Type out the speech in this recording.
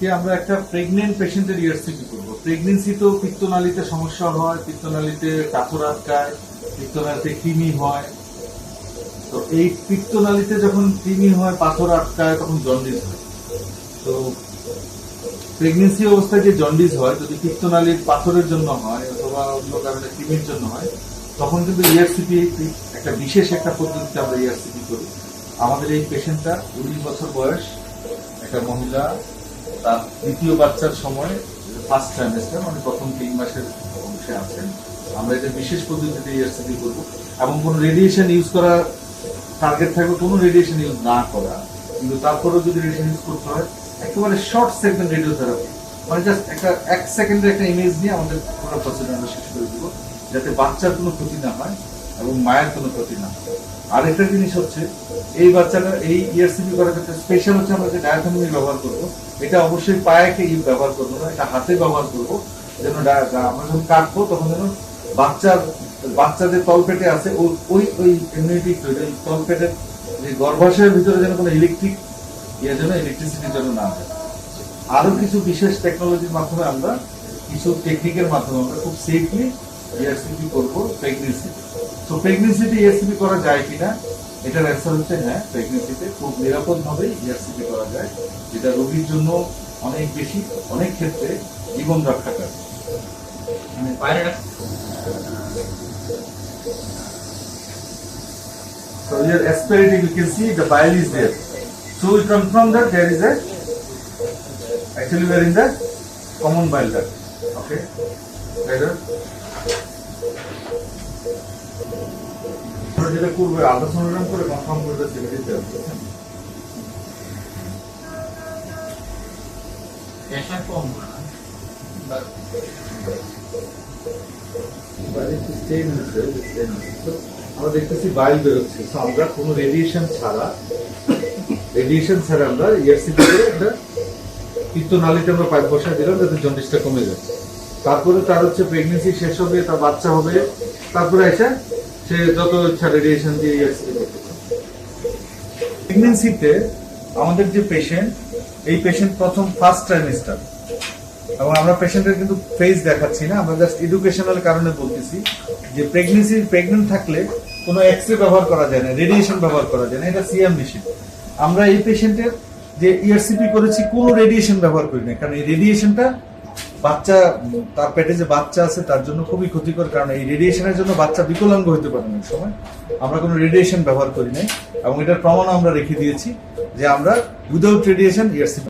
আজকে আমরা একটা প্রেগনেন্ট পেশেন্টের ইআরসিপি করবো। প্রেগনেন্সিতেও পিত্তনালীতে সমস্যা হয়, পিত্তনালীতে পাথর আটকায়, পিত্তনালীতে কৃমি হয়। তো এই পিত্তনালীতে যখন কৃমি হয়, পাথর আটকায়, তখন জন্ডিস হয়। তো প্রেগনেন্সি অবস্থায় যে জন্ডিস হয়, যদি পিত্তনালীর পাথরের জন্য হয় অথবা অন্য কারণে কৃমির জন্য হয়, তখন কিন্তু ইআরসিপি একটা বিশেষ একটা পদ্ধতিতে আমরা ইআরসিপি করি। আমাদের এই পেশেন্টটা 19 বছর বয়স, একটা মহিলা, তার দ্বিতীয় বাচ্চার সময় ফার্স্ট ট্রাইমেস্টার, মানে প্রথম 3 মাসের অংশে আছেন। আমরা এটা বিশেষ পদ্ধতিতে ইআরসিপি করবো এবং কোনো রেডিয়েশন ইউজ করা টার্গেট থাকবে, কোনো রেডিয়েশন ইউজ না করা, কিন্তু তারপরেও যদি রেডিয়েশন ইউজ করতে হয় একেবারে শর্ট সেগমেন্ট রেডিওথেরাপি, মানে জাস্ট একটা 1 সেকেন্ডের একটা ইমেজ নিয়ে আমাদের পুরো প্রসিডিউর আমরা শেষ করে দেবো, যাতে বাচ্চার কোনো ক্ষতি না হয় এবং মায়ের কোনো ক্ষতি না হয়। আর একটা জিনিস হচ্ছে, এই বাচ্চাটা এই ইআরসিপি করার ক্ষেত্রে স্পেশাল হচ্ছে আমরা যে ডায়াথোমি ব্যবহার করবো, এটা অবশ্যই পায়েকে ব্যবহার করবো না, এটা হাতে ব্যবহার করবো, যেন আমরা যখন কাটবো তখন যেন বাচ্চাদের তলপেটে আছে ওই ইমিউনিটি তলপেটের যে গর্ভাশয়ের ভিতরে যেন কোনো ইলেকট্রিসিটির জন্য না হয়। আরো কিছু বিশেষ টেকনোলজির মাধ্যমে আমরা কিছু টেকনিকের মাধ্যমে আমরা খুব সেফলি ইআরসিপি করবো প্রেগনেন্সিতে। তো প্রেগনেন্সিতে ইআরসিপি করা যায় কিনা, এটার অ্যান্সার হচ্ছে হ্যাঁ, প্রেগনেন্সিতে খুব নিরাপদভাবে ইআরসিপি করা যায়, যেটা রোগীর জন্য অনেক বেশি, অনেক ক্ষেত্রে জীবন রক্ষাকারী। So we are aspirating, you can see the bile is there. So we confirm that there is actually we are in the common bile duct. Okay, better. যেটা করবে আল্ট্রাসোনোগ্রাম করে কনফার্ম করবে সেটা দিতে হবে। প্রেশার কম না, আমরা দেখতেছি বাইল বেরোচ্ছে। আমরা কোনো রেডিয়েশন ছাড়া আমরা ইআরসিপি করে একটা পিত্তনালীতে আমরা পাইপ বসায় দিলাম, যাতে জন্ডিসটা কমে যাচ্ছে। তারপরে তার হচ্ছে প্রেগনেন্সি শেষ হবে, তার বাচ্চা হবে, তারপরে এসে সে যত ইচ্ছা রেডিয়েশন দিয়ে ইআরসিপি করতে পারে। প্রেগনেন্সিতে আমাদের যে পেশেন্ট, এই পেশেন্ট প্রথম ফার্স্ট ট্রাইমেস্টার, এবং আমরা পেশেন্টের কিন্তু ফেস দেখাচ্ছি না, আমরা জাস্ট এডুকেশনাল কারণে বলতেছি যে প্রেগনেন্ট থাকলে কোনো এক্সরে ব্যবহার করা যায় না, রেডিয়েশন ব্যবহার করা যায় না, এটা সিএম মেশিন। আমরা এই পেশেন্টের যে ইআরসিপি করেছি কোনো রেডিয়েশন ব্যবহার করি না, কারণ এই রেডিয়েশনটা তার পেটে যে বাচ্চা আছে তার জন্য খুবই ক্ষতিকর, কারণ এই রেডিয়েশনের জন্য বাচ্চা বিকলাঙ্গ হতে পারে অনেক সময়। আমরা কোনো রেডিয়েশন ব্যবহার করি নাই এবং এটার প্রমাণ আমরা রেখে দিয়েছি যে আমরা উইদাউট রেডিয়েশন ইআরসিপি